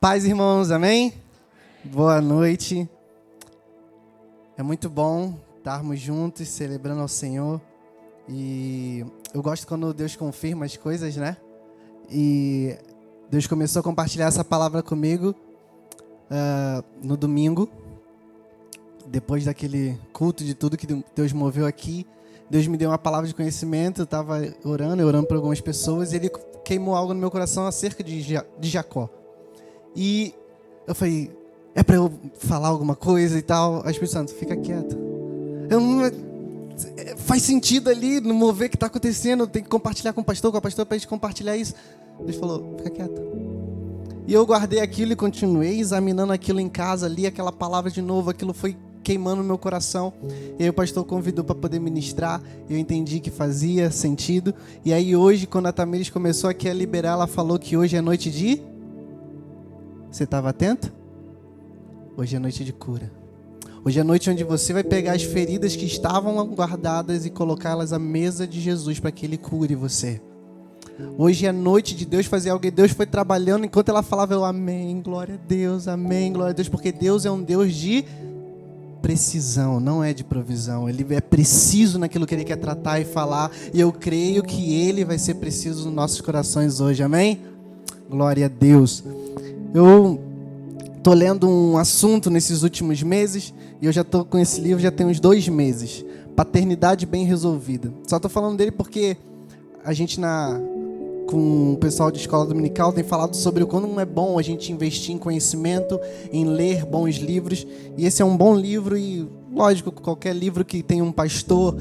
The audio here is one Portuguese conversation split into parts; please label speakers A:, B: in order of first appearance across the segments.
A: Paz, irmãos, amém? Boa noite. É muito bom estarmos juntos, celebrando ao Senhor. E eu gosto quando Deus confirma as coisas, né? E Deus começou a compartilhar essa palavra comigo no domingo. Depois daquele culto de tudo que Deus moveu aqui, Deus me deu uma palavra de conhecimento. Eu estava orando por algumas pessoas, e Ele queimou algo no meu coração acerca de Jacó. E eu falei, é para eu falar alguma coisa e tal? Aí o Espírito Santo, fica quieto. Faz sentido ali no mover que está acontecendo, tem que compartilhar com o pastor para a gente compartilhar isso. Deus falou, fica quieto. E eu guardei aquilo e continuei examinando aquilo em casa, li aquela palavra de novo, aquilo foi queimando no meu coração. E aí o pastor convidou para poder ministrar, eu entendi que fazia sentido. E aí hoje, quando a Tamires começou aqui a liberar, ela falou que hoje é noite de... Você estava atento? Hoje é noite de cura. Hoje é noite onde você vai pegar as feridas que estavam guardadas e colocá-las à mesa de Jesus para que Ele cure você. Hoje é noite de Deus fazer algo. E Deus foi trabalhando enquanto ela falava, eu amém, glória a Deus, amém, glória a Deus. Porque Deus é um Deus de precisão, não é de provisão. Ele é preciso naquilo que Ele quer tratar e falar. E eu creio que Ele vai ser preciso nos nossos corações hoje, amém? Glória a Deus. Eu estou lendo um assunto nesses últimos meses e eu já estou com esse livro já tem uns 2 meses. Paternidade bem resolvida. Só estou falando dele porque a gente com o pessoal de escola dominical tem falado sobre o quanto é bom a gente investir em conhecimento, em ler bons livros. E esse é um bom livro e, lógico, qualquer livro que tem um pastor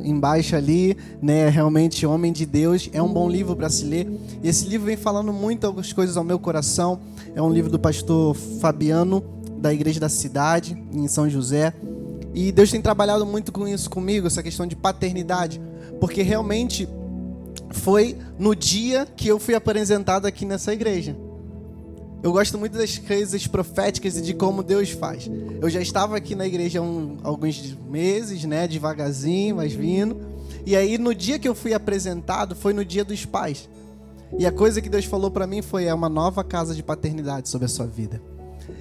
A: embaixo ali, né, realmente homem de Deus, é um bom livro para se ler. E esse livro vem falando muitas coisas ao meu coração. É um livro do pastor Fabiano, da Igreja da Cidade, em São José. E Deus tem trabalhado muito com isso comigo, essa questão de paternidade, porque realmente foi no dia que eu fui apresentado aqui nessa igreja. Eu gosto muito das coisas proféticas e de como Deus faz. Eu já estava aqui na igreja há alguns meses, né, devagarzinho, mas vindo. E aí no dia que eu fui apresentado foi no Dia dos Pais. E a coisa que Deus falou para mim foi, é uma nova casa de paternidade sobre a sua vida.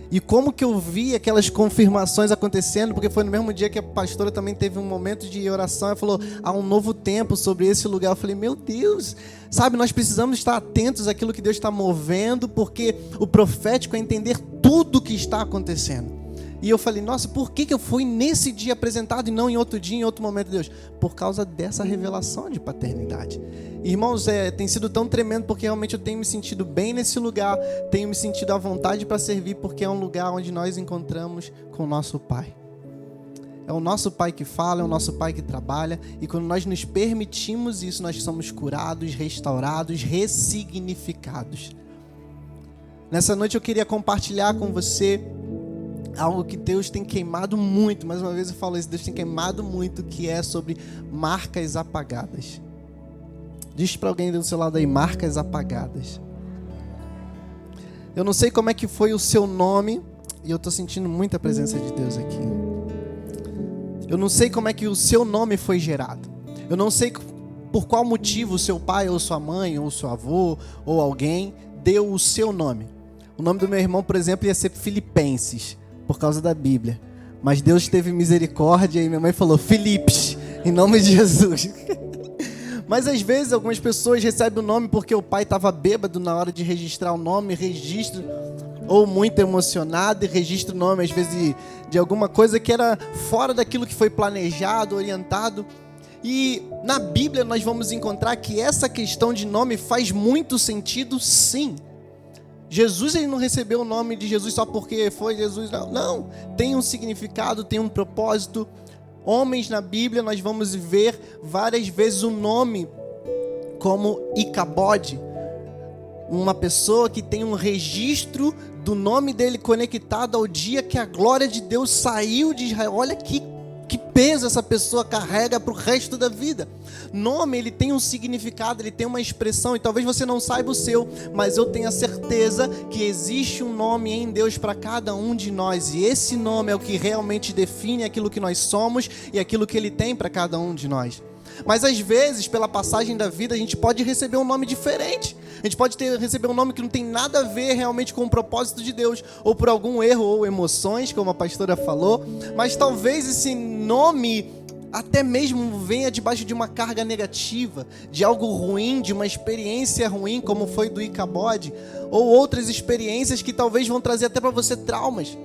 A: E como que eu vi aquelas confirmações acontecendo, porque foi no mesmo dia que a pastora também teve um momento de oração, ela falou, há um novo tempo sobre esse lugar. Eu falei, meu Deus, sabe, nós precisamos estar atentos àquilo que Deus está movendo, porque o profético é entender tudo o que está acontecendo. E eu falei, nossa, por que eu fui nesse dia apresentado e não em outro dia, em outro momento, Deus? Por causa dessa revelação de paternidade. Irmãos, tem sido tão tremendo, porque realmente eu tenho me sentido bem nesse lugar, tenho me sentido à vontade para servir, porque é um lugar onde nós encontramos com o nosso Pai. É o nosso Pai que fala, é o nosso Pai que trabalha, e quando nós nos permitimos isso, nós somos curados, restaurados, ressignificados. Nessa noite eu queria compartilhar com você algo que Deus tem queimado muito, mais uma vez eu falo isso, Deus tem queimado muito, que é sobre marcas apagadas. Diz para alguém do seu lado aí, marcas apagadas. Eu não sei como é que foi o seu nome, e eu estou sentindo muita presença de Deus aqui. Eu não sei como é que o seu nome foi gerado. Eu não sei por qual motivo o seu pai, ou sua mãe, ou seu avô, ou alguém deu o seu nome. O nome do meu irmão, por exemplo, ia ser Filipenses, por causa da Bíblia. Mas Deus teve misericórdia e minha mãe falou, Filipes, em nome de Jesus. Mas às vezes algumas pessoas recebem o nome porque o pai estava bêbado na hora de registrar o nome, registra, ou muito emocionado e registra o nome, às vezes de alguma coisa que era fora daquilo que foi planejado, orientado. E na Bíblia nós vamos encontrar que essa questão de nome faz muito sentido, sim. Jesus, ele não recebeu o nome de Jesus só porque foi Jesus, não. Tem um significado, tem um propósito. Homens na Bíblia, nós vamos ver várias vezes o nome como Icabode, uma pessoa que tem um registro do nome dele conectado ao dia que a glória de Deus saiu de Israel. Olha que peso essa pessoa carrega para o resto da vida. Nome, ele tem um significado, ele tem uma expressão, e talvez você não saiba o seu, mas eu tenho a certeza que existe um nome em Deus para cada um de nós, e esse nome é o que realmente define aquilo que nós somos e aquilo que ele tem para cada um de nós. Mas às vezes, pela passagem da vida, a gente pode receber um nome diferente. A gente pode receber um nome que não tem nada a ver realmente com o propósito de Deus, ou por algum erro ou emoções, como a pastora falou. Mas talvez esse nome até mesmo venha debaixo de uma carga negativa, de algo ruim, de uma experiência ruim, como foi do Icabode, ou outras experiências que talvez vão trazer até para você traumas.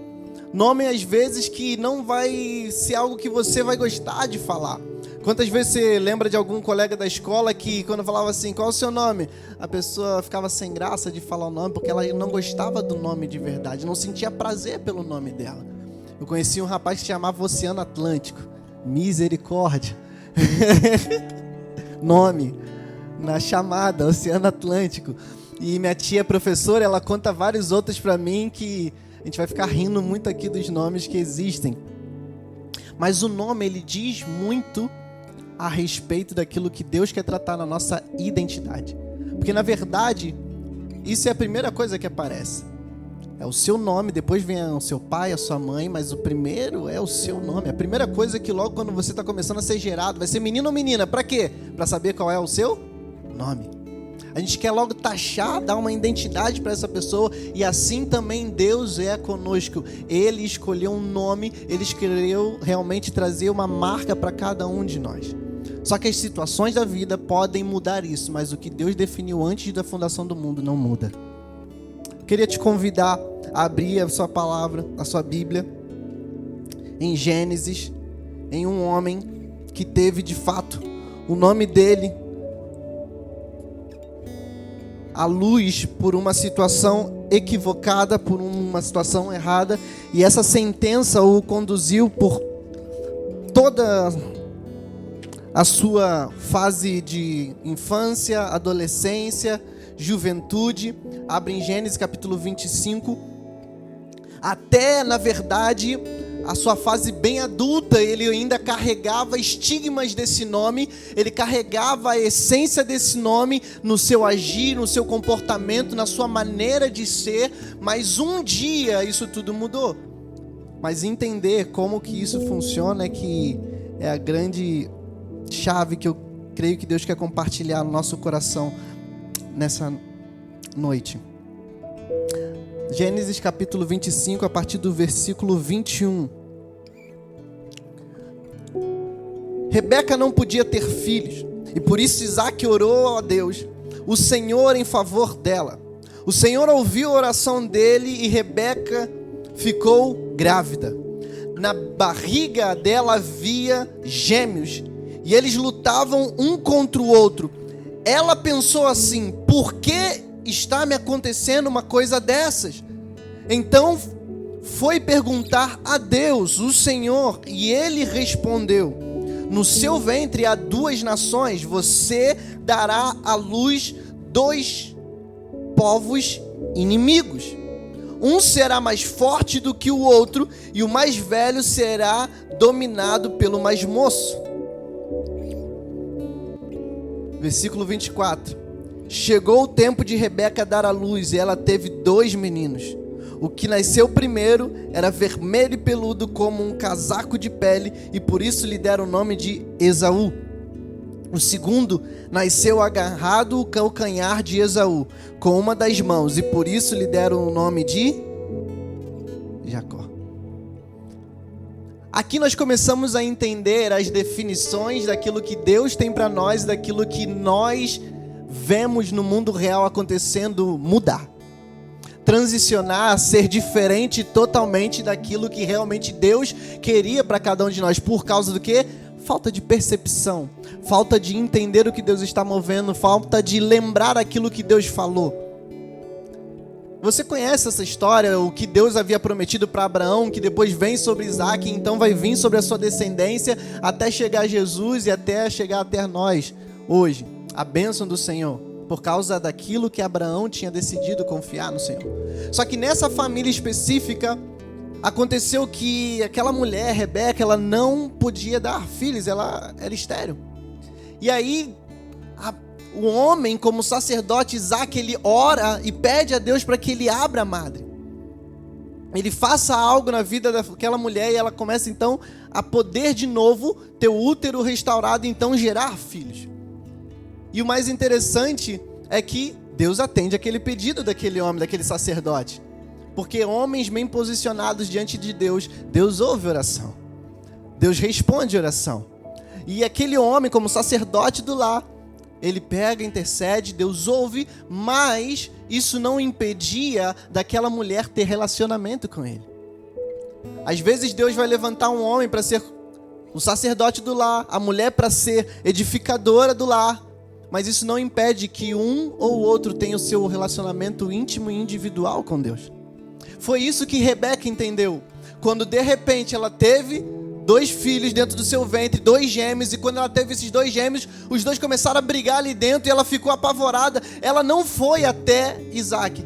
A: Nome, às vezes, que não vai ser algo que você vai gostar de falar. Quantas vezes você lembra de algum colega da escola que, quando falava assim, qual é o seu nome? A pessoa ficava sem graça de falar o nome, porque ela não gostava do nome de verdade, não sentia prazer pelo nome dela. Eu conheci um rapaz que chamava Oceano Atlântico. Misericórdia. Nome na chamada, Oceano Atlântico. E minha tia professora, ela conta vários outros para mim que a gente vai ficar rindo muito aqui dos nomes que existem. Mas o nome, ele diz muito a respeito daquilo que Deus quer tratar na nossa identidade. Porque, na verdade, isso é a primeira coisa que aparece. É o seu nome, depois vem o seu pai, a sua mãe, mas o primeiro é o seu nome. A primeira coisa é que logo quando você está começando a ser gerado, vai ser menino ou menina. Para quê? Para saber qual é o seu nome. A gente quer logo taxar, dar uma identidade para essa pessoa, e assim também Deus é conosco. Ele escolheu um nome, Ele escolheu realmente trazer uma marca para cada um de nós. Só que as situações da vida podem mudar isso, mas o que Deus definiu antes da fundação do mundo não muda. Queria te convidar a abrir a sua palavra, a sua Bíblia, em Gênesis, em um homem que teve de fato o nome dele à luz por uma situação equivocada, por uma situação errada, e essa sentença o conduziu por toda a sua fase de infância, adolescência, juventude. Abre em Gênesis capítulo 25, até, na verdade, a sua fase bem adulta. Ele ainda carregava estigmas desse nome, ele carregava a essência desse nome no seu agir, no seu comportamento, na sua maneira de ser, mas um dia isso tudo mudou. Mas entender como que isso funciona é a grande chave que eu creio que Deus quer compartilhar no nosso coração nessa noite. Gênesis capítulo 25, a partir do versículo 21. Rebeca não podia ter filhos, e por isso Isaac orou a Deus, o Senhor, em favor dela. O Senhor ouviu a oração dele e Rebeca ficou grávida. Na barriga dela havia gêmeos, e eles lutavam um contra o outro. Ela pensou assim: por que está me acontecendo uma coisa dessas? Então foi perguntar a Deus, o Senhor, e ele respondeu: no seu ventre há 2 nações, você dará à luz 2 povos inimigos. Um será mais forte do que o outro, e o mais velho será dominado pelo mais moço. Versículo 24. Chegou o tempo de Rebeca dar à luz, e ela teve 2 meninos. O que nasceu primeiro era vermelho e peludo como um casaco de pele, e por isso lhe deram o nome de Esaú. O segundo nasceu agarrado ao calcanhar de Esaú, com uma das mãos, e por isso lhe deram o nome de Jacó. Aqui nós começamos a entender as definições daquilo que Deus tem para nós, daquilo que nós vemos no mundo real acontecendo mudar. Transicionar, ser diferente totalmente daquilo que realmente Deus queria para cada um de nós. Por causa do quê? Falta de percepção, falta de entender o que Deus está movendo, falta de lembrar aquilo que Deus falou. Você conhece essa história, o que Deus havia prometido para Abraão, que depois vem sobre Isaac, então vai vir sobre a sua descendência, até chegar a Jesus e até chegar até nós hoje. A bênção do Senhor, por causa daquilo que Abraão tinha decidido confiar no Senhor. Só que nessa família específica, aconteceu que aquela mulher, Rebeca, ela não podia dar filhos, ela era estéril. E aí, o homem, como sacerdote Isaac, ele ora e pede a Deus para que ele abra a madre. ele faça algo na vida daquela mulher e ela começa então a poder de novo ter o útero restaurado e então gerar filhos. E o mais interessante é que Deus atende aquele pedido daquele homem, daquele sacerdote. Porque homens bem posicionados diante de Deus, Deus ouve oração. Deus responde oração. E aquele homem, como sacerdote do lar, ele pega, intercede, Deus ouve, mas isso não impedia daquela mulher ter relacionamento com ele. Às vezes Deus vai levantar um homem para ser o sacerdote do lar, a mulher para ser edificadora do lar, mas isso não impede que um ou outro tenha o seu relacionamento íntimo e individual com Deus. Foi isso que Rebeca entendeu, quando de repente ela teve 2 filhos dentro do seu ventre, 2 gêmeos, e quando ela teve esses 2 gêmeos, os 2 começaram a brigar ali dentro e ela ficou apavorada. Ela não foi até Isaac.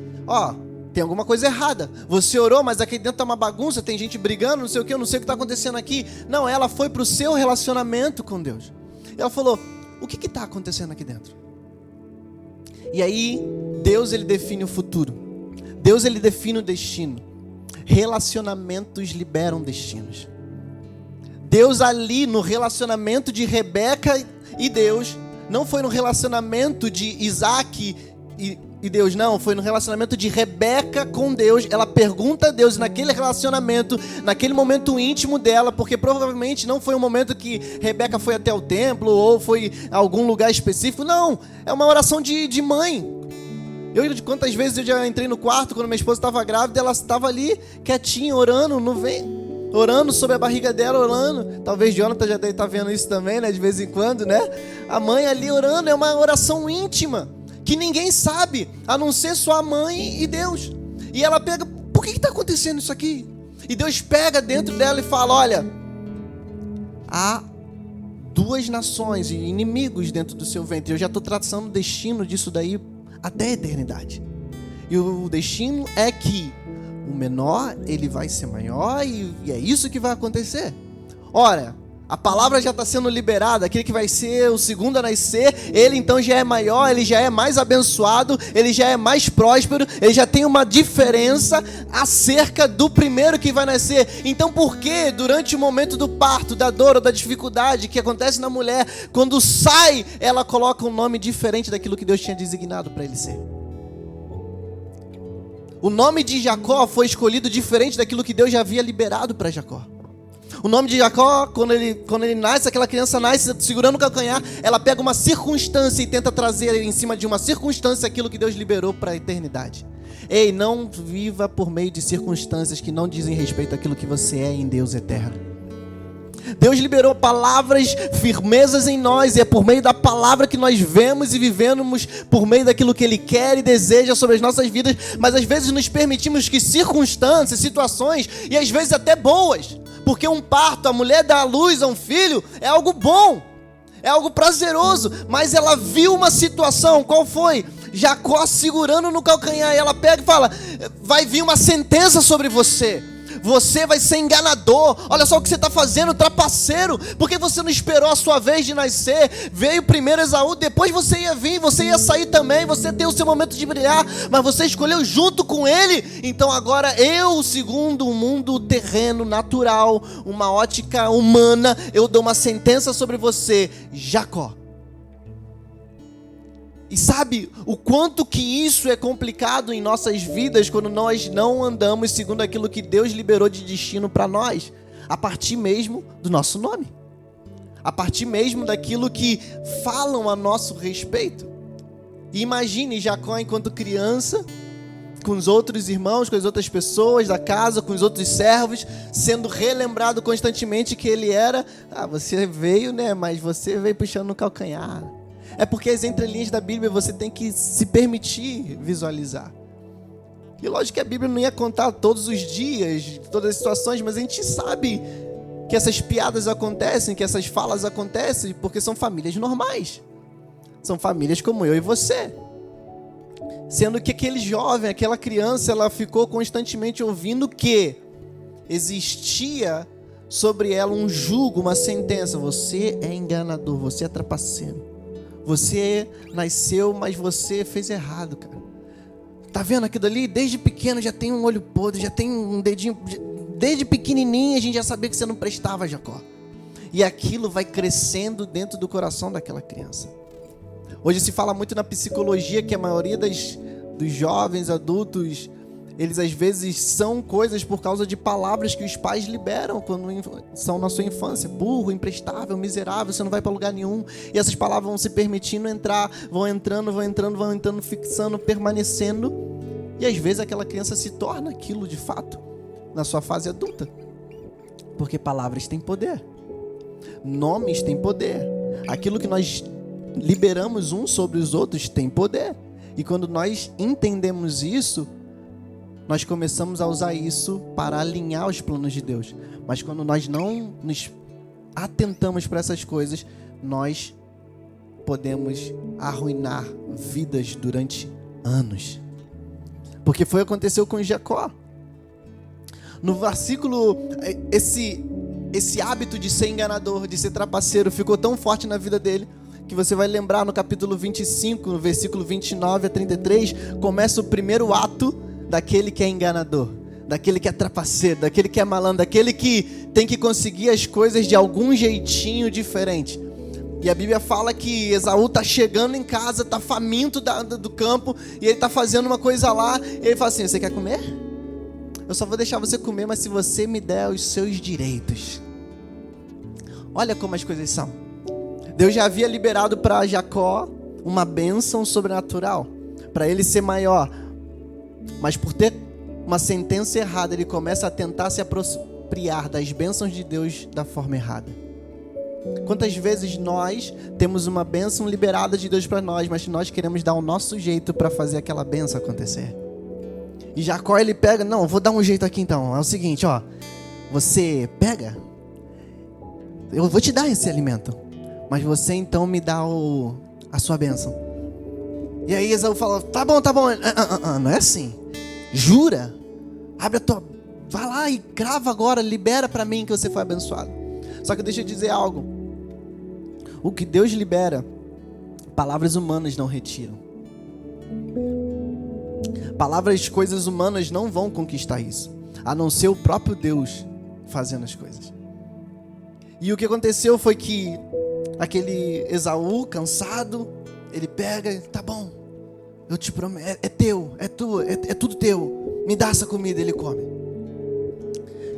A: Tem alguma coisa errada. Você orou, mas aqui dentro tá uma bagunça, tem gente brigando, não sei o que, eu não sei o que está acontecendo aqui. Não, ela foi para o seu relacionamento com Deus. Ela falou, o que está acontecendo aqui dentro? E aí, Deus ele define o futuro. Deus ele define o destino. Relacionamentos liberam destinos. Deus ali no relacionamento de Rebeca e Deus, não foi no relacionamento de Isaac e Deus, não, foi no relacionamento de Rebeca com Deus. Ela pergunta a Deus naquele relacionamento, naquele momento íntimo dela, porque provavelmente não foi um momento que Rebeca foi até o templo ou foi a algum lugar específico, não, é uma oração de mãe. Quantas vezes eu já entrei no quarto quando minha esposa estava grávida, ela estava ali quietinha, orando, orando sobre a barriga dela, orando. Talvez Jonathan já deve estar vendo isso também, né? De vez em quando, né? A mãe ali orando, é uma oração íntima, que ninguém sabe, a não ser só a mãe e Deus. E ela pega, por que está acontecendo isso aqui? E Deus pega dentro dela e fala, olha, há 2 nações e inimigos dentro do seu ventre. Eu já estou traçando o destino disso daí até a eternidade. E o destino é que o menor, ele vai ser maior e é isso que vai acontecer. Ora, a palavra já está sendo liberada, aquele que vai ser o segundo a nascer, ele então já é maior, ele já é mais abençoado, ele já é mais próspero, ele já tem uma diferença acerca do primeiro que vai nascer. Então por que durante o momento do parto, da dor ou da dificuldade que acontece na mulher, quando sai, ela coloca um nome diferente daquilo que Deus tinha designado para ele ser? O nome de Jacó foi escolhido diferente daquilo que Deus já havia liberado para Jacó. O nome de Jacó, quando ele nasce, aquela criança nasce segurando o calcanhar, ela pega uma circunstância e tenta trazer em cima de uma circunstância aquilo que Deus liberou para a eternidade. Ei, não viva por meio de circunstâncias que não dizem respeito àquilo que você é em Deus eterno. Deus liberou palavras, firmezas em nós, e é por meio da palavra que nós vemos e vivemos, por meio daquilo que Ele quer e deseja sobre as nossas vidas, mas às vezes nos permitimos que circunstâncias, situações, e às vezes até boas, porque um parto, a mulher dá à luz a um filho, é algo bom, é algo prazeroso, mas ela viu uma situação, qual foi? Jacó segurando no calcanhar, e ela pega e fala, vai vir uma sentença sobre você. Você vai ser enganador. Olha só o que você está fazendo, trapaceiro. Porque você não esperou a sua vez de nascer. Veio primeiro Esaú, depois você ia vir, você ia sair também, você tem o seu momento de brilhar, mas você escolheu junto com ele. Então agora eu, segundo o mundo terreno, natural, uma ótica humana, eu dou uma sentença sobre você, Jacó. E sabe o quanto que isso é complicado em nossas vidas quando nós não andamos segundo aquilo que Deus liberou de destino para nós, a partir mesmo do nosso nome, a partir mesmo daquilo que falam a nosso respeito. E imagine Jacó enquanto criança, com os outros irmãos, com as outras pessoas da casa, com os outros servos, sendo relembrado constantemente que ele era, você veio, né, mas você veio puxando no calcanhar. É porque as entrelinhas da Bíblia você tem que se permitir visualizar. E lógico que a Bíblia não ia contar todos os dias, todas as situações, mas a gente sabe que essas piadas acontecem, que essas falas acontecem, porque são famílias normais. São famílias como eu e você. Sendo que aquele jovem, aquela criança, ela ficou constantemente ouvindo que existia sobre ela um jugo, uma sentença. Você é enganador, você é trapaceiro. Você nasceu, mas você fez errado, cara. Tá vendo aquilo ali? Desde pequeno já tem um olho podre, já tem um dedinho. Desde pequenininho a gente já sabia que você não prestava, Jacó. E aquilo vai crescendo dentro do coração daquela criança. Hoje se fala muito na psicologia que a maioria dos jovens, adultos, eles às vezes são coisas por causa de palavras que os pais liberam quando são na sua infância. Burro, imprestável, miserável, você não vai para lugar nenhum. E essas palavras vão se permitindo entrar, vão entrando, fixando, permanecendo. E às vezes aquela criança se torna aquilo de fato na sua fase adulta. Porque palavras têm poder. Nomes têm poder. Aquilo que nós liberamos uns sobre os outros tem poder. E quando nós entendemos isso, nós começamos a usar isso para alinhar os planos de Deus. Mas quando nós não nos atentamos para essas coisas, nós podemos arruinar vidas durante anos. Porque foi o que aconteceu com Jacó. No versículo, esse hábito de ser enganador, de ser trapaceiro, ficou tão forte na vida dele, que você vai lembrar no capítulo 25, no versículo 29 a 33, começa o primeiro ato daquele que é enganador, daquele que é trapaceiro, daquele que é malandro, daquele que tem que conseguir as coisas de algum jeitinho diferente. E a Bíblia fala que Esaú está chegando em casa, está faminto do campo, e ele está fazendo uma coisa lá, e ele fala assim: você quer comer? Eu só vou deixar você comer, mas se você me der os seus direitos. Olha como as coisas são. Deus já havia liberado para Jacó uma bênção sobrenatural, para ele ser maior. Mas por ter uma sentença errada, ele começa a tentar se apropriar das bênçãos de Deus da forma errada. Quantas vezes nós temos uma bênção liberada de Deus para nós, mas nós queremos dar o nosso jeito para fazer aquela bênção acontecer? E Jacó, ele pega: não, vou dar um jeito aqui então. É o seguinte, ó, você pega, eu vou te dar esse alimento, mas você então me dá a sua bênção. E aí Esaú fala: tá bom, não é assim. Jura? Abre a tua... vai lá e crava agora, libera para mim que você foi abençoado. Só que deixa eu dizer algo. O que Deus libera, palavras humanas não retiram. Palavras, coisas humanas não vão conquistar isso, a não ser o próprio Deus fazendo as coisas. E o que aconteceu foi que aquele Esaú, cansado, ele pega: tá bom, eu te prometo, é teu, é tudo teu, me dá essa comida. Ele come.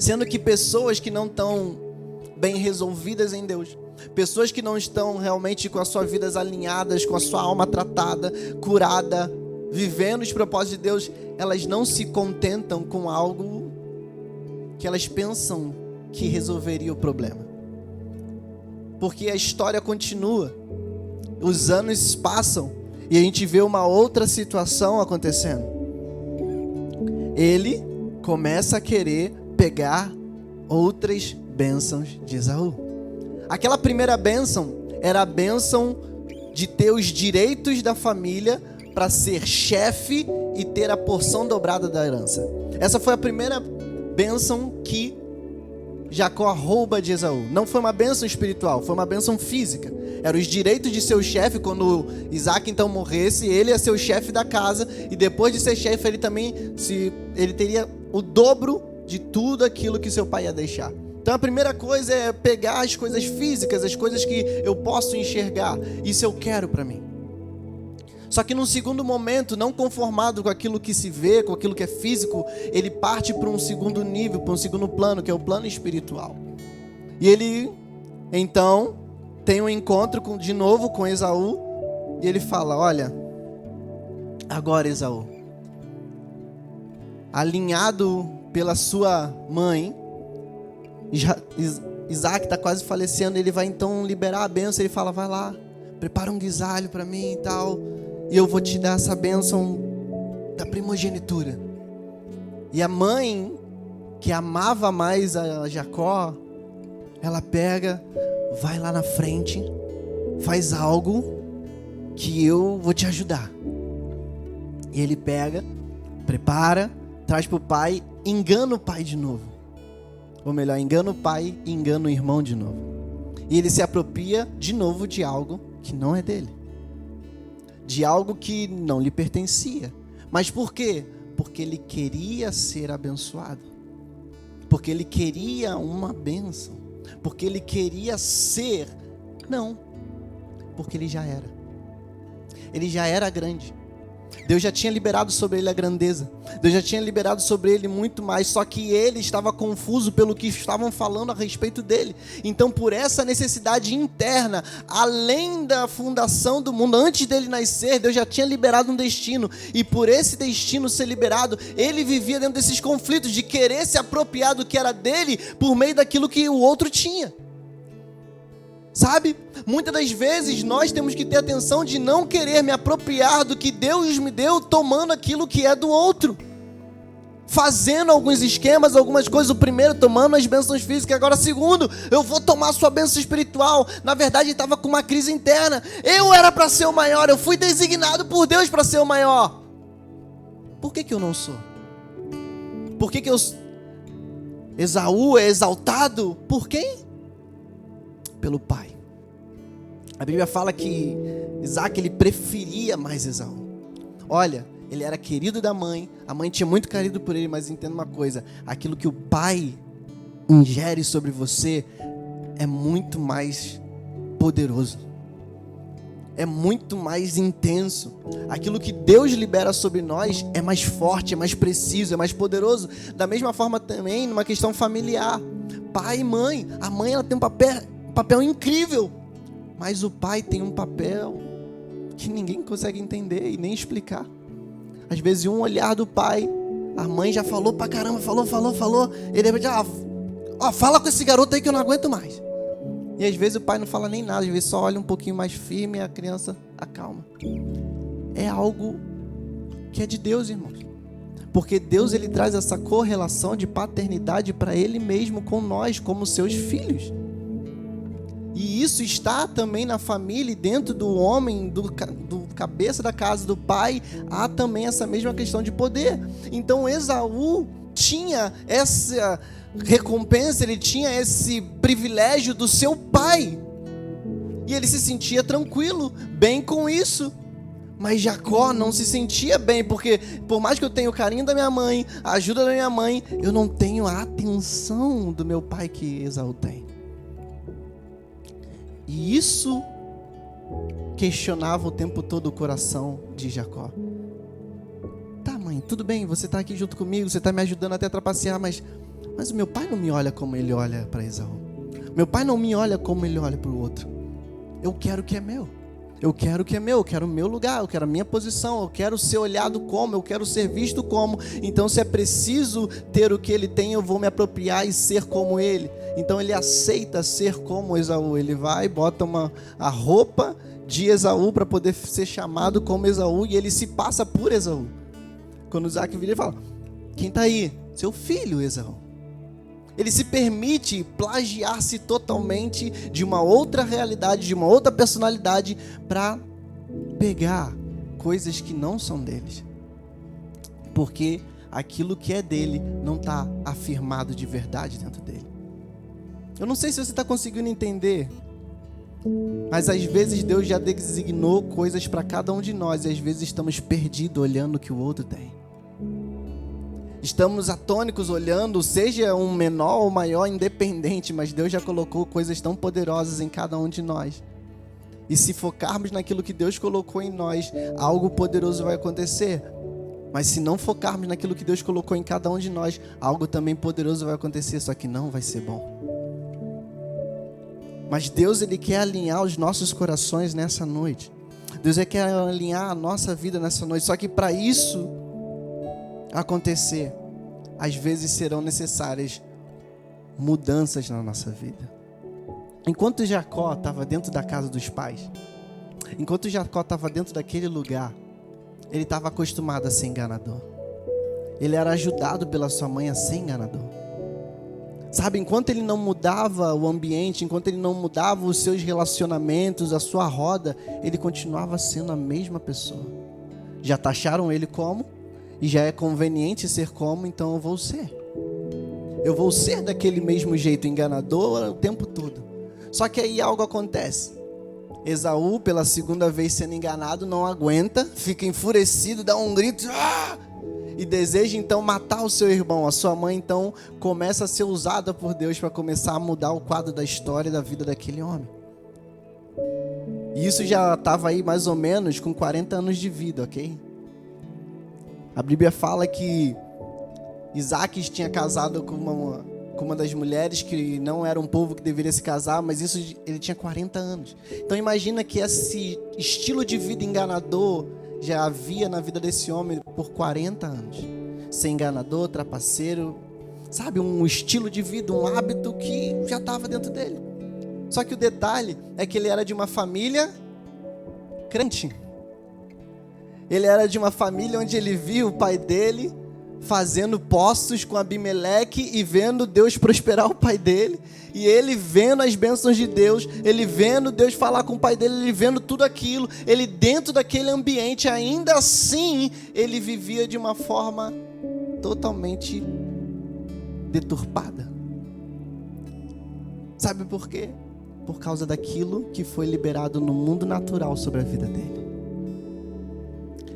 A: Sendo que pessoas que não estão bem resolvidas em Deus, pessoas que não estão realmente com as suas vidas alinhadas, com a sua alma tratada, curada, vivendo os propósitos de Deus, elas não se contentam com algo que elas pensam que resolveria o problema. Porque a história continua, os anos passam e a gente vê uma outra situação acontecendo. Ele começa a querer pegar outras bênçãos de Esaú. Aquela primeira bênção era a bênção de ter os direitos da família para ser chefe e ter a porção dobrada da herança. Essa foi a primeira bênção que Jacó rouba de Esaú. Não foi uma bênção espiritual, foi uma bênção física. Eram os direitos de ser o chefe. Quando Isaac então morresse, ele ia ser o chefe da casa, e depois de ser chefe, ele teria o dobro de tudo aquilo que seu pai ia deixar. Então a primeira coisa é pegar as coisas físicas, as coisas que eu posso enxergar. Isso eu quero para mim. Só que num segundo momento, não conformado com aquilo que se vê, com aquilo que é físico, ele parte para um segundo nível, para um segundo plano, que é o plano espiritual. E ele, então, tem um encontro de novo com Esaú, e ele fala: olha, agora Esaú, alinhado pela sua mãe, Isaac está quase falecendo, ele vai então liberar a bênção. Ele fala: vai lá, prepara um guisalho para mim e tal, e eu vou te dar essa bênção da primogenitura. E a mãe, que amava mais a Jacó, ela pega: vai lá na frente, faz algo que eu vou te ajudar. E ele pega, prepara, traz para o pai, engana o pai de novo. Ou melhor, engana o pai e engana o irmão de novo. E ele se apropria de novo de algo que não é dele, de algo que não lhe pertencia. Mas por quê? Porque ele queria ser abençoado. Porque ele queria uma bênção. Porque ele queria ser. Não. Porque ele já era. Ele já era grande. Deus já tinha liberado sobre ele a grandeza. Deus já tinha liberado sobre ele muito mais. Só que ele estava confuso pelo que estavam falando a respeito dele. Então, por essa necessidade interna, além da fundação do mundo, antes dele nascer, Deus já tinha liberado um destino. E por esse destino ser liberado, ele vivia dentro desses conflitos de querer se apropriar do que era dele por meio daquilo que o outro tinha. Sabe? Muitas das vezes nós temos que ter atenção de não querer me apropriar do que Deus me deu, tomando aquilo que é do outro. Fazendo alguns esquemas, algumas coisas. O primeiro, tomando as bênçãos físicas. Agora, o segundo, eu vou tomar a sua bênção espiritual. Na verdade, estava com uma crise interna. Eu era para ser o maior. Eu fui designado por Deus para ser o maior. Por que eu não sou? Por que Esaú é exaltado? Por quem? Pelo pai. A Bíblia fala que Isaac, ele preferia mais Esaú. Olha, ele era querido da mãe, a mãe tinha muito carinho por ele, mas entenda uma coisa, aquilo que o pai ingere sobre você é muito mais poderoso, é muito mais intenso. Aquilo que Deus libera sobre nós é mais forte, é mais preciso, é mais poderoso. Da mesma forma também numa questão familiar, pai e mãe. A mãe, ela tem um papel incrível, mas o pai tem um papel que ninguém consegue entender e nem explicar. Às vezes um olhar do pai, a mãe já falou pra caramba, falou, ele de repente, fala com esse garoto aí que eu não aguento mais. E às vezes o pai não fala nem nada, às vezes só olha um pouquinho mais firme e a criança acalma. É algo que é de Deus, irmãos. Porque Deus, ele traz essa correlação de paternidade para ele mesmo com nós, como seus filhos. E isso está também na família, e dentro do homem, do cabeça da casa do pai, há também essa mesma questão de poder. Então Esaú tinha essa recompensa, ele tinha esse privilégio do seu pai. E ele se sentia tranquilo, bem com isso. Mas Jacó não se sentia bem, porque por mais que eu tenha o carinho da minha mãe, a ajuda da minha mãe, eu não tenho a atenção do meu pai que Esaú tem. E isso questionava o tempo todo o coração de Jacó. Tá, mãe, tudo bem, você está aqui junto comigo, você está me ajudando até a trapacear, mas o meu pai não me olha como ele olha para Esaú. Meu pai não me olha como ele olha para o outro. Eu quero o que é meu. Eu quero o que é meu, eu quero o meu lugar, eu quero a minha posição, eu quero ser olhado como, eu quero ser visto como. Então, se é preciso ter o que ele tem, eu vou me apropriar e ser como ele. Então, ele aceita ser como Esaú. Ele vai e bota a roupa de Esaú para poder ser chamado como Esaú, e ele se passa por Esaú. Quando Isaac vira e fala: quem está aí? Seu filho, Esaú. Ele se permite plagiar-se totalmente de uma outra realidade, de uma outra personalidade, para pegar coisas que não são deles. Porque aquilo que é dele não está afirmado de verdade dentro dele. Eu não sei se você está conseguindo entender, mas às vezes Deus já designou coisas para cada um de nós, e às vezes estamos perdidos olhando o que o outro tem. Estamos atônicos olhando, seja um menor ou maior, independente, mas Deus já colocou coisas tão poderosas em cada um de nós. E se focarmos naquilo que Deus colocou em nós, algo poderoso vai acontecer. Mas se não focarmos naquilo que Deus colocou em cada um de nós, algo também poderoso vai acontecer, só que não vai ser bom. Mas Deus, ele quer alinhar os nossos corações nessa noite. Deus quer alinhar a nossa vida nessa noite, só que para isso acontecer, às vezes serão necessárias mudanças na nossa vida. Enquanto Jacó estava dentro da casa dos pais, enquanto Jacó estava dentro daquele lugar, ele estava acostumado a ser enganador. Ele era ajudado pela sua mãe a ser enganador. Sabe, enquanto ele não mudava o ambiente, enquanto ele não mudava os seus relacionamentos, a sua roda, ele continuava sendo a mesma pessoa. Já taxaram ele como, e já é conveniente ser como, então eu vou ser. Eu vou ser daquele mesmo jeito, enganador o tempo todo. Só que aí algo acontece. Esaú, pela segunda vez sendo enganado, não aguenta, fica enfurecido, dá um grito, e deseja então matar o seu irmão. A sua mãe então começa a ser usada por Deus para começar a mudar o quadro da história da vida daquele homem. E isso já estava aí mais ou menos com 40 anos de vida, ok? A Bíblia fala que Isaac tinha casado com uma das mulheres que não era um povo que deveria se casar, mas isso ele tinha 40 anos. Então imagina que esse estilo de vida enganador já havia na vida desse homem por 40 anos. Ser enganador, trapaceiro, sabe? Um estilo de vida, um hábito que já estava dentro dele. Só que o detalhe é que ele era de uma família crente. Ele era de uma família onde ele viu o pai dele fazendo poços com Abimeleque e vendo Deus prosperar o pai dele, e ele vendo as bênçãos de Deus, ele vendo Deus falar com o pai dele, ele vendo tudo aquilo, ele dentro daquele ambiente, ainda assim, ele vivia de uma forma totalmente deturpada. Sabe por quê? Por causa daquilo que foi liberado no mundo natural sobre a vida dele.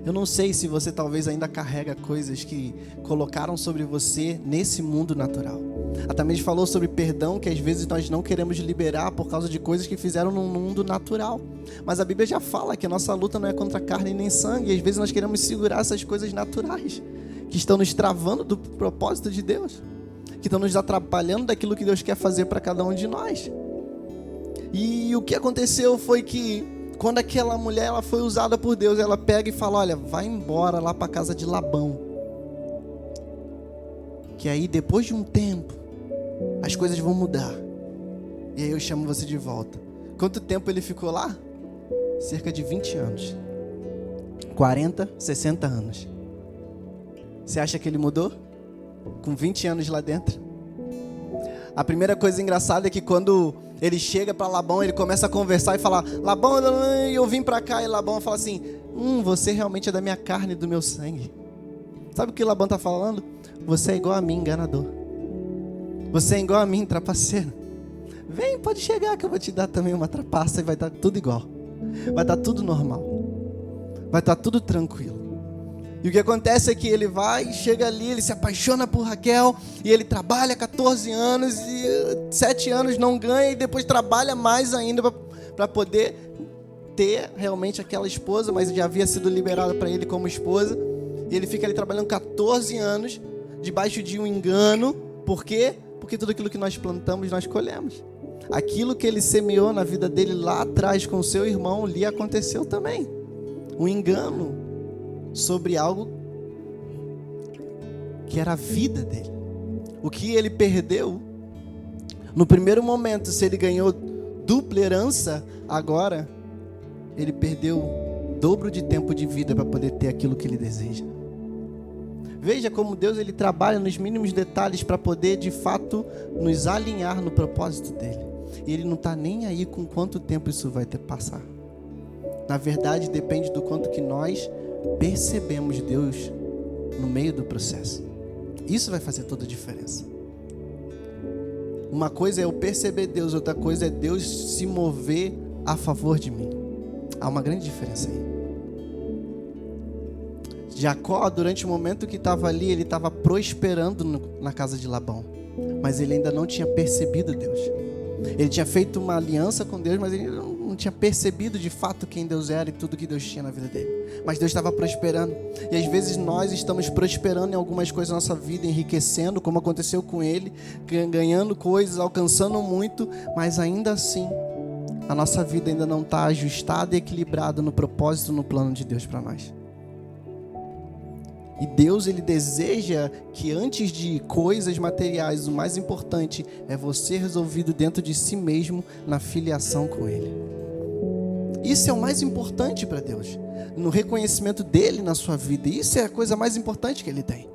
A: Eu não sei se você talvez ainda carrega coisas que colocaram sobre você nesse mundo natural. A Tamires falou sobre perdão, que às vezes nós não queremos liberar por causa de coisas que fizeram no mundo natural. Mas a Bíblia já fala que a nossa luta não é contra carne nem sangue. E às vezes nós queremos segurar essas coisas naturais, que estão nos travando do propósito de Deus, que estão nos atrapalhando daquilo que Deus quer fazer para cada um de nós. E o que aconteceu foi que quando aquela mulher ela foi usada por Deus, ela pega e fala, olha, vai embora lá para a casa de Labão. Que aí depois de um tempo, as coisas vão mudar. E aí eu chamo você de volta. Quanto tempo ele ficou lá? Cerca de 20 anos. 40, 60 anos. Você acha que ele mudou? Com 20 anos lá dentro? A primeira coisa engraçada é que quando ele chega para Labão, ele começa a conversar e falar, Labão, eu vim para cá. E Labão fala assim, você realmente é da minha carne e do meu sangue. Sabe o que Labão está falando? Você é igual a mim, enganador. Você é igual a mim, trapaceiro. Vem, pode chegar que eu vou te dar também uma trapaça e vai estar tudo igual. Vai estar tudo normal. Vai estar tudo tranquilo. E o que acontece é que ele vai, chega ali, ele se apaixona por Raquel, e ele trabalha 14 anos, e 7 anos não ganha, e depois trabalha mais ainda para poder ter realmente aquela esposa, mas já havia sido liberada para ele como esposa. E ele fica ali trabalhando 14 anos, debaixo de um engano. Por quê? Porque tudo aquilo que nós plantamos, nós colhemos. Aquilo que ele semeou na vida dele lá atrás com o seu irmão, lhe aconteceu também. Um engano sobre algo que era a vida dele. O que ele perdeu no primeiro momento, se ele ganhou dupla herança, agora ele perdeu o dobro de tempo de vida para poder ter aquilo que ele deseja. Veja como Deus ele trabalha nos mínimos detalhes para poder de fato nos alinhar no propósito dele. E ele não está nem aí com quanto tempo isso vai ter que passar. Na verdade, depende do quanto que nós percebemos Deus no meio do processo. Isso vai fazer toda a diferença. Uma coisa é eu perceber Deus, outra coisa é Deus se mover a favor de mim. Há uma grande diferença aí. Jacó, durante o momento que estava ali, ele estava prosperando na casa de Labão, mas ele ainda não tinha percebido Deus. Ele tinha feito uma aliança com Deus, mas ele não tinha percebido de fato quem Deus era e tudo que Deus tinha na vida dele. Mas Deus estava prosperando. E às vezes nós estamos prosperando em algumas coisas na nossa vida, enriquecendo, como aconteceu com ele, ganhando coisas, alcançando muito, mas ainda assim a nossa vida ainda não está ajustada e equilibrada no propósito, no plano de Deus para nós. E Deus, ele deseja que antes de coisas materiais, o mais importante é você resolvido dentro de si mesmo na filiação com Ele. Isso é o mais importante para Deus, no reconhecimento dele na sua vida. Isso é a coisa mais importante que ele tem.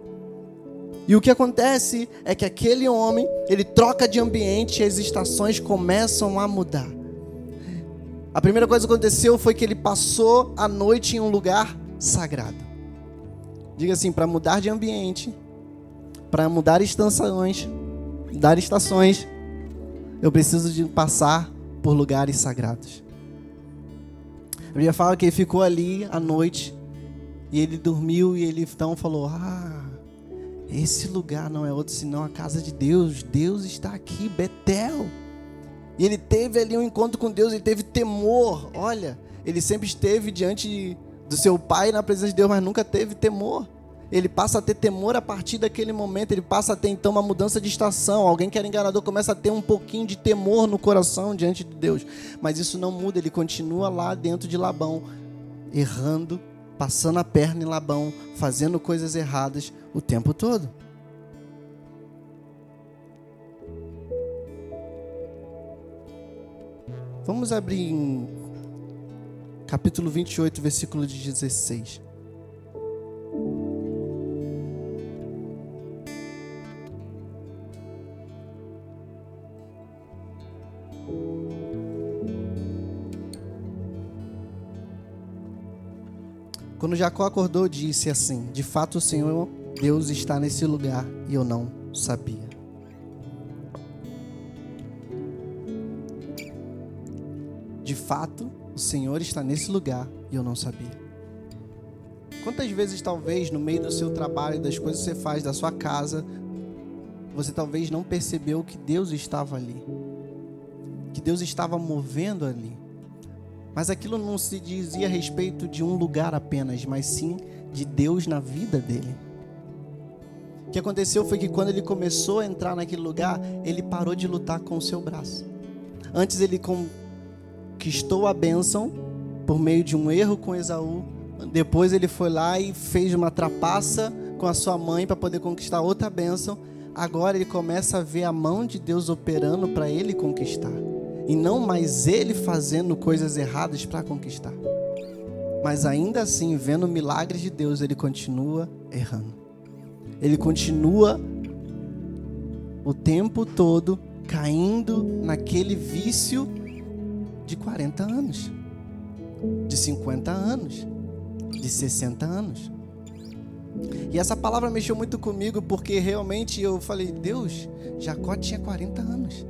A: E o que acontece é que aquele homem, ele troca de ambiente e as estações começam a mudar. A primeira coisa que aconteceu foi que ele passou a noite em um lugar sagrado. Diga assim, para mudar de ambiente, para mudar estações, eu preciso de passar por lugares sagrados. Bíblia fala que ele ficou ali à noite e ele dormiu e ele então falou: esse lugar não é outro senão a casa de Deus. Deus está aqui, Betel. E ele teve ali um encontro com Deus, ele teve temor. Olha, ele sempre esteve diante do seu pai na presença de Deus, mas nunca teve temor. Ele passa a ter temor a partir daquele momento. Ele passa a ter então uma mudança de estação. Alguém que era enganador começa a ter um pouquinho de temor no coração diante de Deus. Mas isso não muda, ele continua lá dentro de Labão, errando, passando a perna em Labão, fazendo coisas erradas o tempo todo. Vamos abrir em capítulo 28, versículo de 16. Quando Jacó acordou, disse assim: de fato o Senhor Deus está nesse lugar e eu não sabia. De fato o Senhor está nesse lugar e eu não sabia. Quantas vezes talvez no meio do seu trabalho, das coisas que você faz, da sua casa, você talvez não percebeu que Deus estava ali, que Deus estava movendo ali. Mas aquilo não se dizia a respeito de um lugar apenas, mas sim de Deus na vida dele. O que aconteceu foi que quando ele começou a entrar naquele lugar, ele parou de lutar com o seu braço. Antes ele conquistou a bênção por meio de um erro com Esaú. Depois ele foi lá e fez uma trapaça com a sua mãe para poder conquistar outra bênção. Agora ele começa a ver a mão de Deus operando para ele conquistar. E não mais ele fazendo coisas erradas para conquistar. Mas ainda assim, vendo milagres de Deus, ele continua errando. Ele continua o tempo todo caindo naquele vício de 40 anos, de 50 anos, de 60 anos. E essa palavra mexeu muito comigo, porque realmente eu falei: Deus, Jacó tinha 40 anos,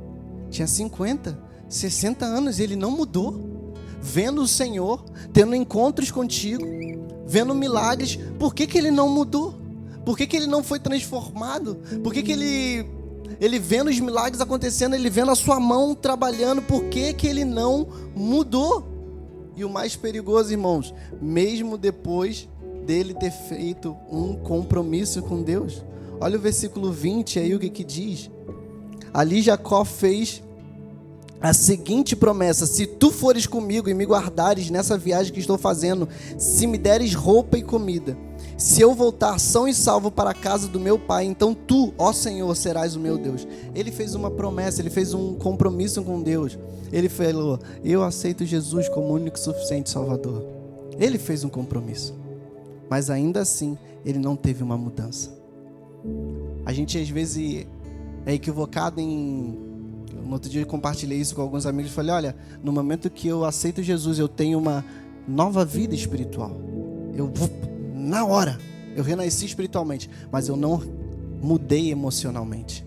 A: tinha 50, 60 anos, ele não mudou. Vendo o Senhor, tendo encontros contigo, vendo milagres, por que ele não mudou? Por que ele não foi transformado? Por que ele vendo os milagres acontecendo, ele vendo a sua mão trabalhando, por que ele não mudou? E o mais perigoso, irmãos, mesmo depois dele ter feito um compromisso com Deus. Olha o versículo 20 aí, o que diz. Ali Jacó fez a seguinte promessa: se tu fores comigo e me guardares nessa viagem que estou fazendo, se me deres roupa e comida, se eu voltar são e salvo para a casa do meu pai, então tu, ó Senhor, serás o meu Deus. Ele fez uma promessa, ele fez um compromisso com Deus. Ele falou: eu aceito Jesus como único e suficiente Salvador. Ele fez um compromisso, mas ainda assim ele não teve uma mudança. A gente às vezes é equivocado em... No outro dia eu compartilhei isso com alguns amigos e falei: olha, no momento que eu aceito Jesus, eu tenho uma nova vida espiritual. Na hora, eu renasci espiritualmente, mas eu não mudei emocionalmente.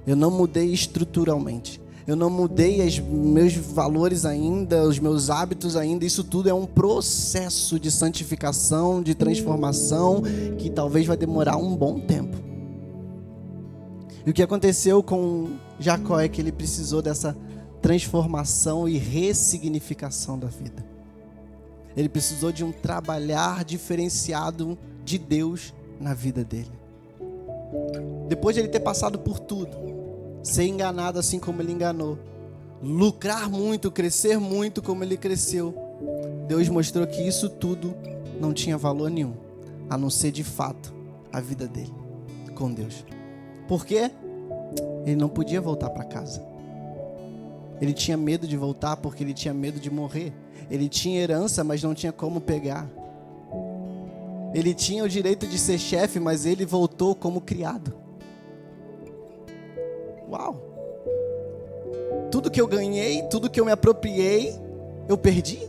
A: Eu não mudei estruturalmente. Eu não mudei os meus valores ainda, os meus hábitos ainda. Isso tudo é um processo de santificação, de transformação, que talvez vai demorar um bom tempo. E o que aconteceu com Jacó é que ele precisou dessa transformação e ressignificação da vida. Ele precisou de um trabalhar diferenciado de Deus na vida dele. Depois de ele ter passado por tudo, ser enganado assim como ele enganou, lucrar muito, crescer muito como ele cresceu, Deus mostrou que isso tudo não tinha valor nenhum, a não ser de fato a vida dele com Deus. Por quê? Ele não podia voltar para casa. Ele tinha medo de voltar porque ele tinha medo de morrer. Ele tinha herança, mas não tinha como pegar. Ele tinha o direito de ser chefe, mas ele voltou como criado. Uau! Tudo que eu ganhei, tudo que eu me apropriei, eu perdi.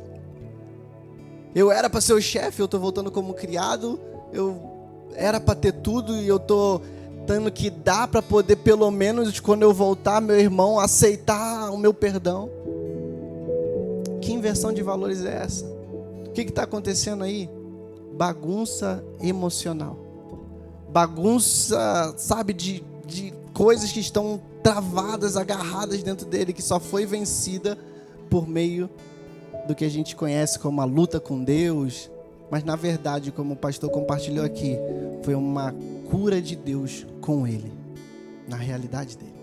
A: Eu era para ser o chefe, eu estou voltando como criado. Eu era para ter tudo e eu estou tendo que dar para poder, pelo menos, quando eu voltar, meu irmão aceitar o meu perdão. Que inversão de valores é essa? que está acontecendo aí? Bagunça emocional. Bagunça, sabe, de coisas que estão travadas, agarradas dentro dele, que só foi vencida por meio do que a gente conhece como a luta com Deus. Mas na verdade, como o pastor compartilhou aqui, foi uma cura de Deus com ele, na realidade dele.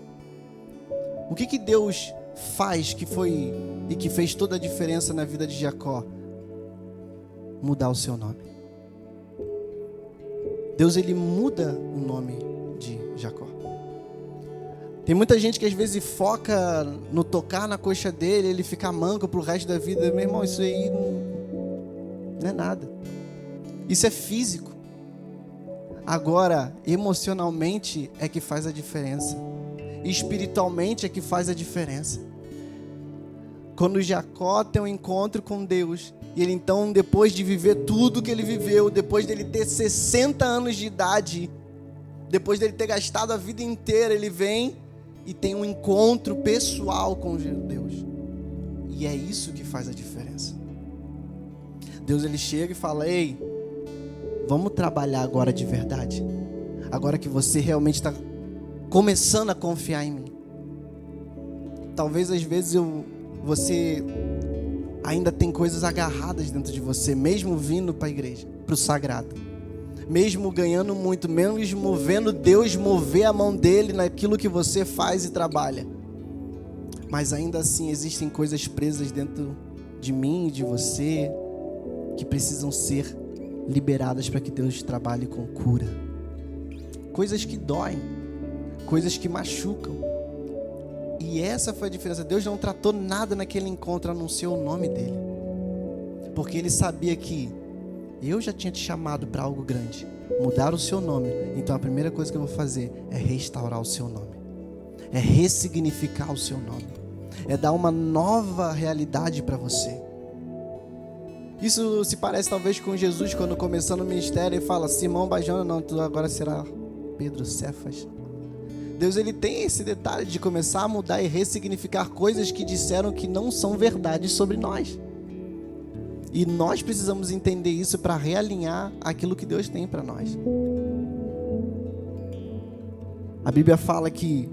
A: O que Deus faz que fez toda a diferença na vida de Jacó? Mudar o seu nome. Deus, ele muda o nome de Jacó. Tem muita gente que às vezes foca no tocar na coxa dele, ele fica manco pro resto da vida. Meu irmão, isso aí não é nada. Isso é físico. Agora, emocionalmente é que faz a diferença. Espiritualmente é que faz a diferença. Quando Jacó tem um encontro com Deus, e ele então, depois de viver tudo que ele viveu, depois dele ter 60 anos de idade, depois dele ter gastado a vida inteira, ele vem e tem um encontro pessoal com Deus. E é isso que faz a diferença. Deus, ele chega e fala: ei, vamos trabalhar agora de verdade. Agora que você realmente está começando a confiar em mim. Talvez às vezes você ainda tem coisas agarradas dentro de você, mesmo vindo para a igreja, para o sagrado, mesmo ganhando muito, mesmo vendo Deus mover a mão dele naquilo que você faz e trabalha. Mas ainda assim existem coisas presas dentro de mim e de você que precisam ser liberadas para que Deus trabalhe com cura. Coisas que doem, coisas que machucam. E essa foi a diferença. Deus não tratou nada naquele encontro, anunciou o nome dele. Porque ele sabia que eu já tinha te chamado para algo grande, mudar o seu nome. Então a primeira coisa que eu vou fazer é restaurar o seu nome, é ressignificar o seu nome, é dar uma nova realidade para você. Isso se parece talvez com Jesus quando começando o ministério e fala: Simão Barjona, não, tu agora será Pedro Cefas. Deus, ele tem esse detalhe de começar a mudar e ressignificar coisas que disseram que não são verdades sobre nós. E nós precisamos entender isso para realinhar aquilo que Deus tem para nós. A Bíblia fala que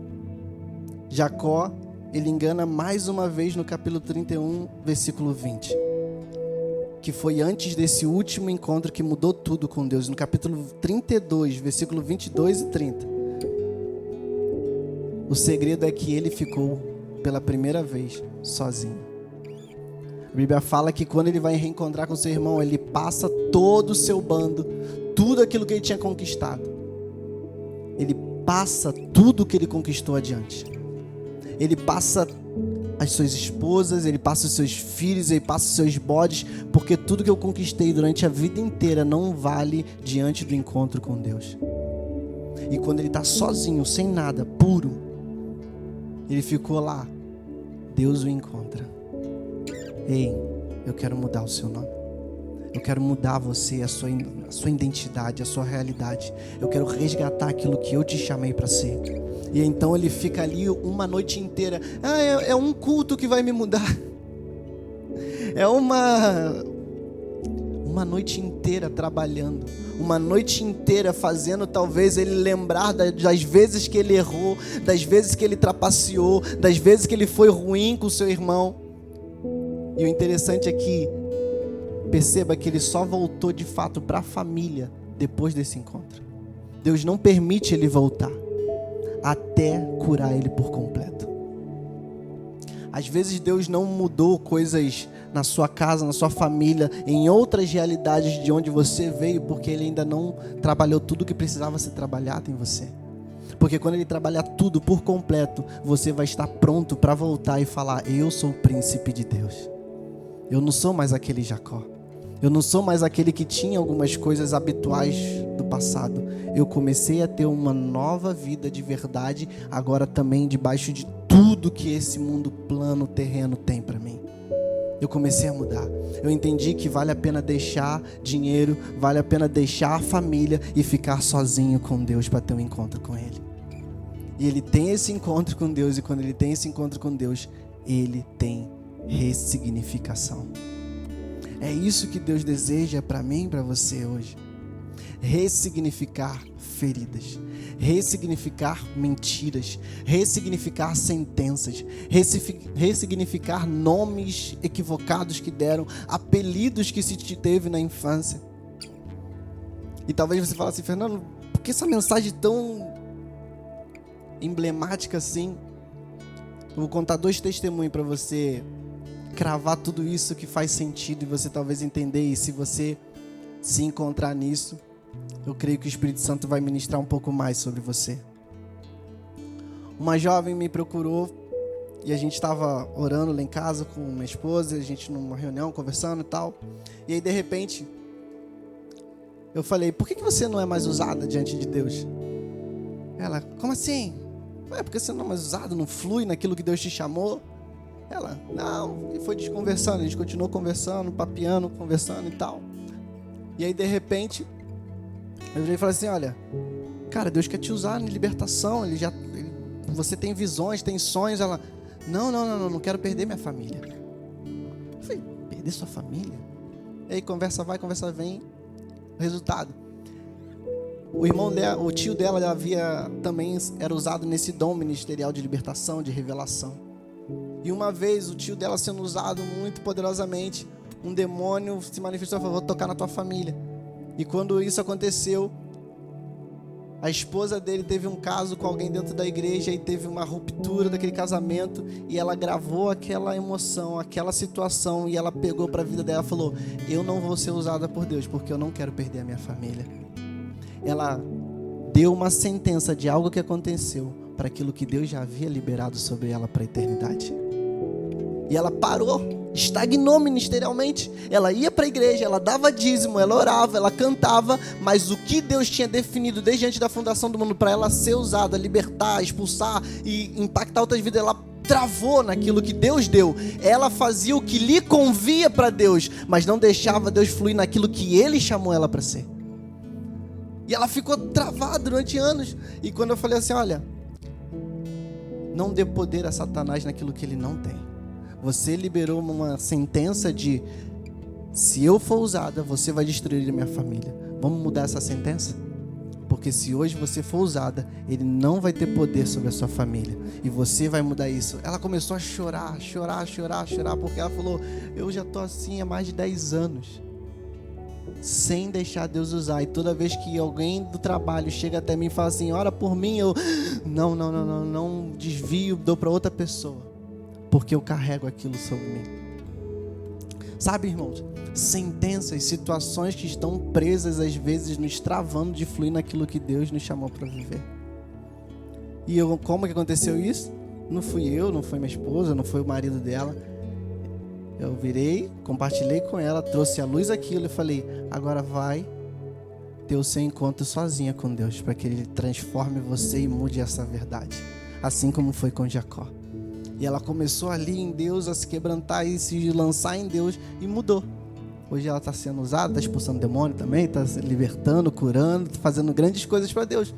A: Jacó, ele engana mais uma vez no capítulo 31, versículo 20. Que foi antes desse último encontro que mudou tudo com Deus. No capítulo 32, versículo 22 e 30. O segredo é que ele ficou pela primeira vez sozinho. A Bíblia fala que quando ele vai reencontrar com seu irmão, ele passa todo o seu bando, tudo aquilo que ele tinha conquistado. Ele passa tudo que ele conquistou adiante. Ele passa as suas esposas, ele passa os seus filhos, ele passa os seus bodes, porque tudo que eu conquistei durante a vida inteira não vale diante do encontro com Deus. E quando ele está sozinho, sem nada, puro, ele ficou lá, Deus o encontra. Ei, eu quero mudar o seu nome. Eu quero mudar você, a sua identidade, a sua realidade. Eu quero resgatar aquilo que eu te chamei para ser. E então ele fica ali uma noite inteira. É um culto que vai me mudar. É uma noite inteira trabalhando. Uma noite inteira fazendo talvez ele lembrar das vezes que ele errou, das vezes que ele trapaceou, das vezes que ele foi ruim com o seu irmão. E o interessante é que perceba que ele só voltou de fato para a família depois desse encontro. Deus não permite ele voltar até curar ele por completo. Às vezes Deus não mudou coisas na sua casa, na sua família, em outras realidades de onde você veio, porque ele ainda não trabalhou tudo que precisava ser trabalhado em você. Porque quando ele trabalhar tudo por completo, você vai estar pronto para voltar e falar: eu sou o príncipe de Deus. Eu não sou mais aquele Jacó. Eu não sou mais aquele que tinha algumas coisas habituais do passado. Eu comecei a ter uma nova vida de verdade, agora também debaixo de tudo que esse mundo plano, terreno tem para mim. Eu comecei a mudar. Eu entendi que vale a pena deixar dinheiro, vale a pena deixar a família e ficar sozinho com Deus para ter um encontro com Ele. E ele tem esse encontro com Deus, e quando ele tem esse encontro com Deus, ele tem ressignificação. É isso que Deus deseja para mim e para você hoje. Ressignificar feridas, ressignificar mentiras, ressignificar sentenças, ressignificar nomes equivocados que deram, apelidos que se te teve na infância. E talvez você fale assim, Fernando, por que essa mensagem tão emblemática assim? Eu vou contar 2 testemunhos para você cravar tudo isso que faz sentido e você talvez entender. E se você se encontrar nisso, eu creio que o Espírito Santo vai ministrar um pouco mais sobre você. Uma jovem me procurou e a gente estava orando lá em casa com minha esposa, a gente numa reunião, conversando e tal. E aí, de repente, eu falei, por que você não é mais usada diante de Deus? Ela, como assim? Porque você não é mais usado, não flui naquilo que Deus te chamou? Ela, não, e foi desconversando, a gente continuou conversando, papeando, conversando e tal. E aí, de repente, eu virei e falei assim, olha, cara, Deus quer te usar em libertação, você tem visões, tem sonhos. Ela, não quero perder minha família. Eu falei, perder sua família? E aí, conversa vai, conversa vem, o resultado. O irmão dela, o tio dela também era usado nesse dom ministerial de libertação, de revelação. E uma vez, o tio dela sendo usado muito poderosamente, um demônio se manifestou e falou, vou tocar na tua família. E quando isso aconteceu, a esposa dele teve um caso com alguém dentro da igreja e teve uma ruptura daquele casamento, e ela gravou aquela emoção, aquela situação, e ela pegou para a vida dela e falou, eu não vou ser usada por Deus, porque eu não quero perder a minha família. Ela deu uma sentença de algo que aconteceu para aquilo que Deus já havia liberado sobre ela para a eternidade. E ela parou, estagnou ministerialmente. Ela ia para a igreja, ela dava dízimo, ela orava, ela cantava, mas o que Deus tinha definido desde antes da fundação do mundo para ela ser usada, libertar, expulsar e impactar outras vidas, ela travou naquilo que Deus deu. Ela fazia o que lhe convia para Deus, mas não deixava Deus fluir naquilo que Ele chamou ela para ser. E ela ficou travada durante anos. E quando eu falei assim, olha, não dê poder a Satanás naquilo que ele não tem. Você liberou uma sentença de, se eu for usada, você vai destruir a minha família. Vamos mudar essa sentença? Porque se hoje você for usada, ele não vai ter poder sobre a sua família. E você vai mudar isso. Ela começou a chorar, porque ela falou, eu já estou assim há mais de 10 anos. Sem deixar Deus usar. E toda vez que alguém do trabalho chega até mim e fala assim, ora por mim, eu não desvio, dou para outra pessoa, porque eu carrego aquilo sobre mim. Sabe, irmãos, sentenças, situações que estão presas às vezes nos travando de fluir naquilo que Deus nos chamou para viver. E como que aconteceu isso? Não fui eu, não foi minha esposa, não foi o marido dela. Eu virei, compartilhei com ela, trouxe à luz aquilo e falei, agora vai ter o seu encontro sozinha com Deus, para que Ele transforme você e mude essa verdade, assim como foi com Jacó. E ela começou ali em Deus a se quebrantar e se lançar em Deus e mudou. Hoje ela está sendo usada, está expulsando demônio também, está se libertando, curando, fazendo grandes coisas para Deus.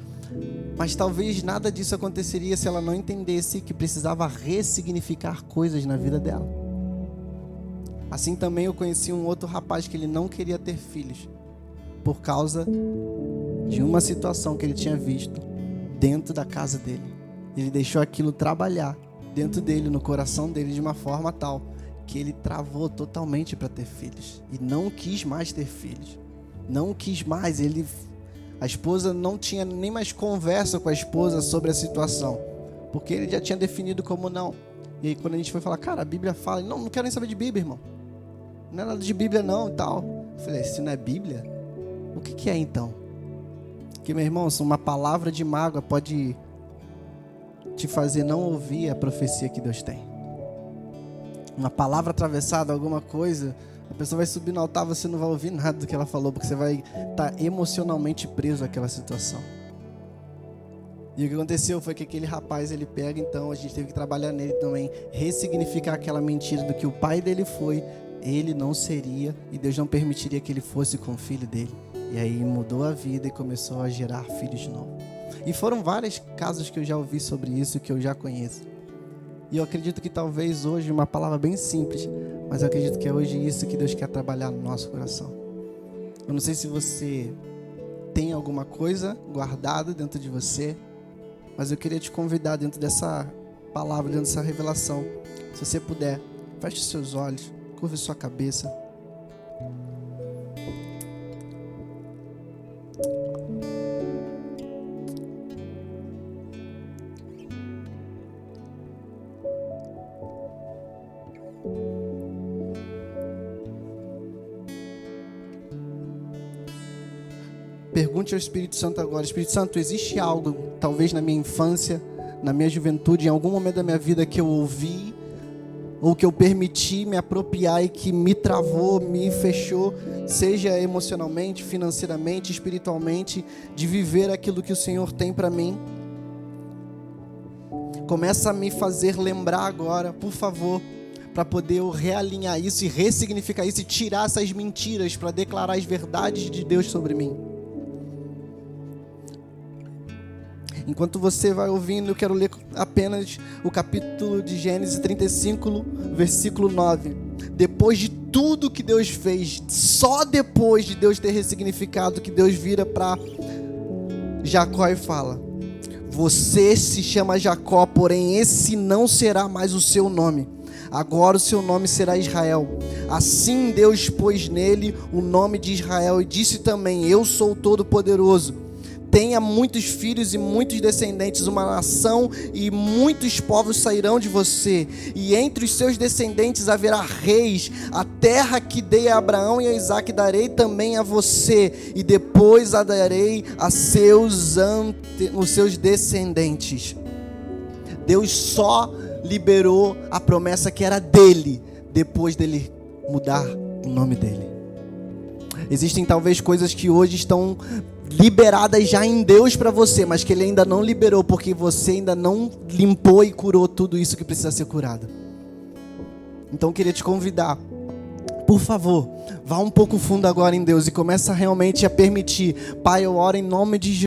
A: Mas talvez nada disso aconteceria se ela não entendesse que precisava ressignificar coisas na vida dela. Assim também eu conheci um outro rapaz que ele não queria ter filhos, por causa de uma situação que ele tinha visto dentro da casa dele. Ele deixou aquilo trabalhar dentro dele, no coração dele, de uma forma tal que ele travou totalmente para ter filhos. E não quis mais ter filhos. Não quis mais. A esposa não tinha nem mais conversa com a esposa sobre a situação, porque ele já tinha definido como não. E aí quando a gente foi falar, cara, a Bíblia fala, não quero nem saber de Bíblia, irmão. Não é nada de Bíblia não e tal. Eu falei, se não é Bíblia, o que é então? Porque, meu irmão, uma palavra de mágoa pode te fazer não ouvir a profecia que Deus tem. Uma palavra atravessada, alguma coisa, a pessoa vai subir no altar, você não vai ouvir nada do que ela falou, porque você vai estar emocionalmente preso àquela situação. E o que aconteceu foi que aquele rapaz, ele pega, então, a gente teve que trabalhar nele também, ressignificar aquela mentira do que o pai dele foi, ele não seria, e Deus não permitiria que ele fosse com o filho dele. E aí mudou a vida e começou a gerar filhos de novo. E foram vários casos que eu já ouvi sobre isso, que eu já conheço. E eu acredito que talvez hoje, uma palavra bem simples, Mas eu acredito que é hoje isso que Deus quer trabalhar no nosso coração. Eu não sei se você tem alguma coisa guardada dentro de você, mas eu queria te convidar dentro dessa palavra, dentro dessa revelação. Se você puder, feche os seus olhos, curva sua cabeça. Pergunte ao Espírito Santo agora: Espírito Santo, existe algo, talvez na minha infância, na minha juventude, em algum momento da minha vida que eu ouvi, ou que eu permiti me apropriar e que me travou, me fechou, seja emocionalmente, financeiramente, espiritualmente, de viver aquilo que o Senhor tem para mim? Começa a me fazer lembrar agora, por favor, para poder eu realinhar isso e ressignificar isso e tirar essas mentiras para declarar as verdades de Deus sobre mim. Enquanto você vai ouvindo, eu quero ler apenas o capítulo de Gênesis 35, versículo 9. Depois de tudo que Deus fez, só depois de Deus ter ressignificado, que Deus vira para Jacó e fala: você se chama Jacó, porém esse não será mais o seu nome. Agora o seu nome será Israel. Assim Deus pôs nele o nome de Israel e disse também: eu sou o Todo-Poderoso. Tenha muitos filhos e muitos descendentes, uma nação e muitos povos sairão de você, e entre os seus descendentes haverá reis. A terra que dei a Abraão e a Isaque darei também a você, e depois a darei a os seus descendentes. Deus só liberou a promessa que era dele, depois dele mudar o nome dele. Existem talvez coisas que hoje estão liberadas já em Deus para você, mas que Ele ainda não liberou, porque você ainda não limpou e curou tudo isso que precisa ser curado. Então eu queria te convidar, por favor, vá um pouco fundo agora em Deus e começa realmente a permitir. Pai, eu oro em nome de Jesus.